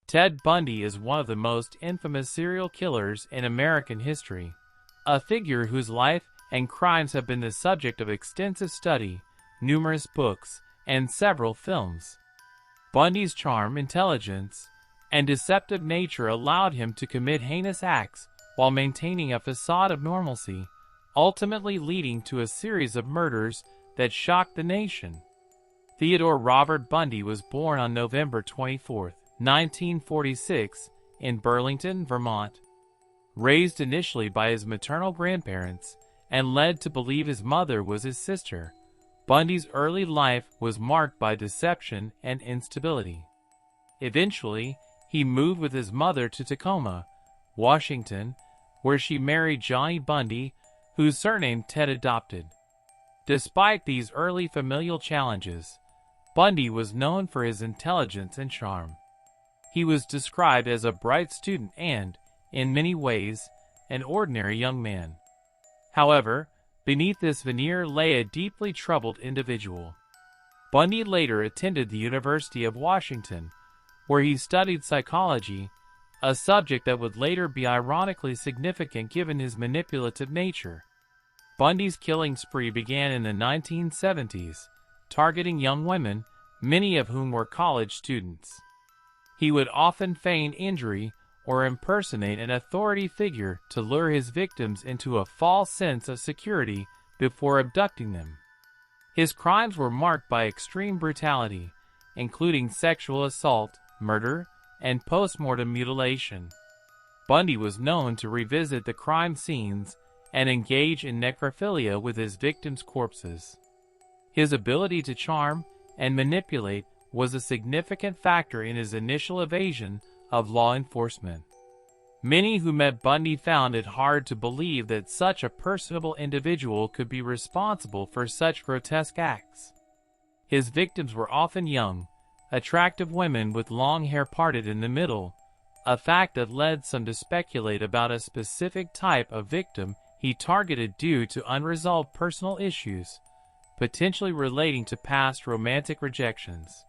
Ted Bundy is one of the most infamous serial killers in American history, a figure whose life and crimes have been the subject of extensive study, numerous books, and several films. Bundy's charm, intelligence, and deceptive nature allowed him to commit heinous acts while maintaining a facade of normalcy, ultimately leading to a series of murders that shocked the nation. Theodore Robert Bundy was born on November 24, 1946, in Burlington, Vermont. Raised initially by his maternal grandparents and led to believe his mother was his sister, Bundy's early life was marked by deception and instability. Eventually, he moved with his mother to Tacoma, Washington, where she married Johnny Bundy, whose surname Ted adopted. Despite these early familial challenges, Bundy was known for his intelligence and charm. He was described as a bright student and, in many ways, an ordinary young man. However, beneath this veneer lay a deeply troubled individual. Bundy later attended the University of Washington, where he studied psychology, a subject that would later be ironically significant given his manipulative nature. Bundy's killing spree began in the 1970s, targeting young women, many of whom were college students. He would often feign injury or impersonate an authority figure to lure his victims into a false sense of security before abducting them. His crimes were marked by extreme brutality, including sexual assault, murder, and post-mortem mutilation. Bundy was known to revisit the crime scenes and engage in necrophilia with his victims' corpses. His ability to charm and manipulate was a significant factor in his initial evasion of law enforcement. Many who met Bundy found it hard to believe that such a personable individual could be responsible for such grotesque acts. His victims were often young, attractive women with long hair parted in the middle, a fact that led some to speculate about a specific type of victim he targeted due to unresolved personal issues, potentially relating to past romantic rejections.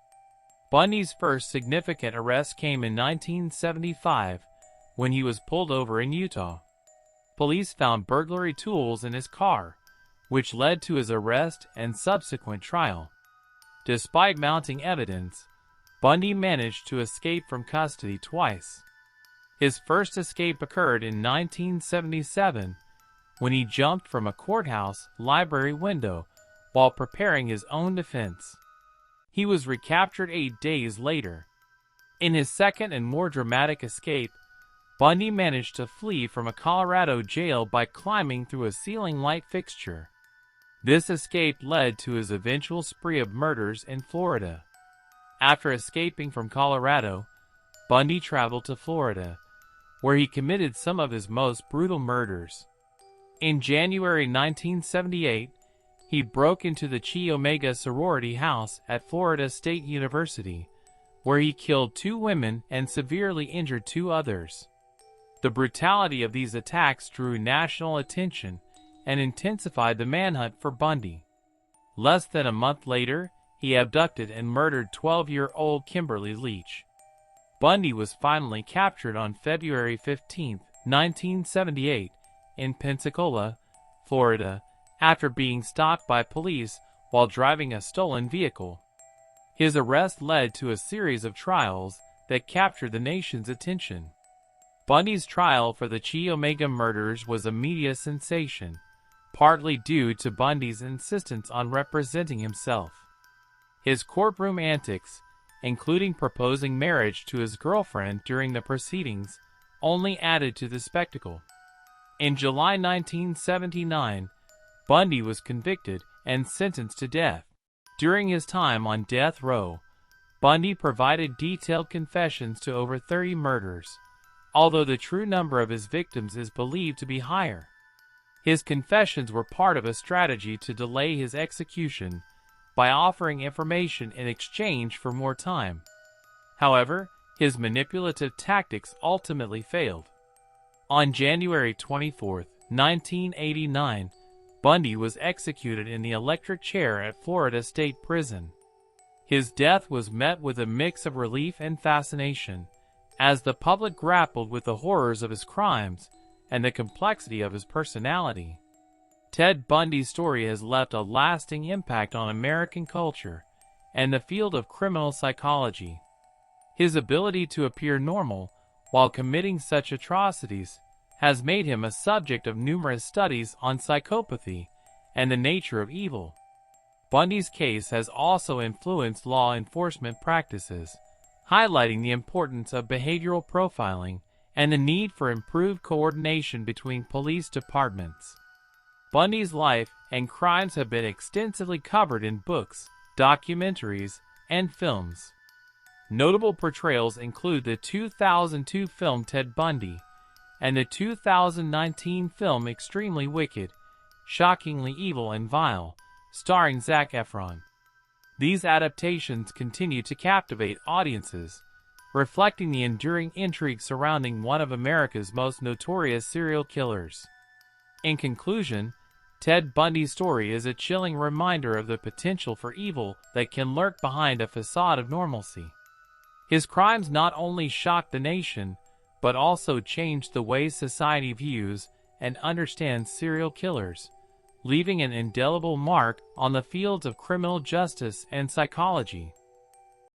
Bundy's first significant arrest came in 1975 when he was pulled over in Utah. Police found burglary tools in his car, which led to his arrest and subsequent trial. Despite mounting evidence, Bundy managed to escape from custody twice. His first escape occurred in 1977 when he jumped from a courthouse library window while preparing his own defense. He was recaptured 8 days later. In his second and more dramatic escape, Bundy managed to flee from a Colorado jail by climbing through a ceiling light fixture. This escape led to his eventual spree of murders in Florida. After escaping from Colorado, Bundy traveled to Florida, where he committed some of his most brutal murders. In January 1978, he broke into the Chi Omega sorority house at Florida State University, where he killed 2 women and severely injured 2 others. The brutality of these attacks drew national attention and intensified the manhunt for Bundy. Less than a month later, he abducted and murdered 12-year-old Kimberly Leach. Bundy was finally captured on February 15, 1978, in Pensacola, Florida, after being stopped by police while driving a stolen vehicle. His arrest led to a series of trials that captured the nation's attention. Bundy's trial for the Chi Omega murders was a media sensation, partly due to Bundy's insistence on representing himself. His courtroom antics, including proposing marriage to his girlfriend during the proceedings, only added to the spectacle. In July 1979, Bundy was convicted and sentenced to death. During his time on death row, Bundy provided detailed confessions to over 30 murders, although the true number of his victims is believed to be higher. His confessions were part of a strategy to delay his execution by offering information in exchange for more time. However, his manipulative tactics ultimately failed. On January 24, 1989, Bundy was executed in the electric chair at Florida State Prison. His death was met with a mix of relief and fascination, as the public grappled with the horrors of his crimes and the complexity of his personality. Ted Bundy's story has left a lasting impact on American culture and the field of criminal psychology. His ability to appear normal while committing such atrocities has made him a subject of numerous studies on psychopathy and the nature of evil. Bundy's case has also influenced law enforcement practices, highlighting the importance of behavioral profiling and the need for improved coordination between police departments. Bundy's life and crimes have been extensively covered in books, documentaries, and films. Notable portrayals include the 2002 film Ted Bundy and the 2019 film Extremely Wicked, Shockingly Evil and Vile, starring Zac Efron. These adaptations continue to captivate audiences, reflecting the enduring intrigue surrounding one of America's most notorious serial killers. In conclusion, Ted Bundy's story is a chilling reminder of the potential for evil that can lurk behind a facade of normalcy. His crimes not only shocked the nation, but also changed the way society views and understands serial killers, leaving an indelible mark on the fields of criminal justice and psychology.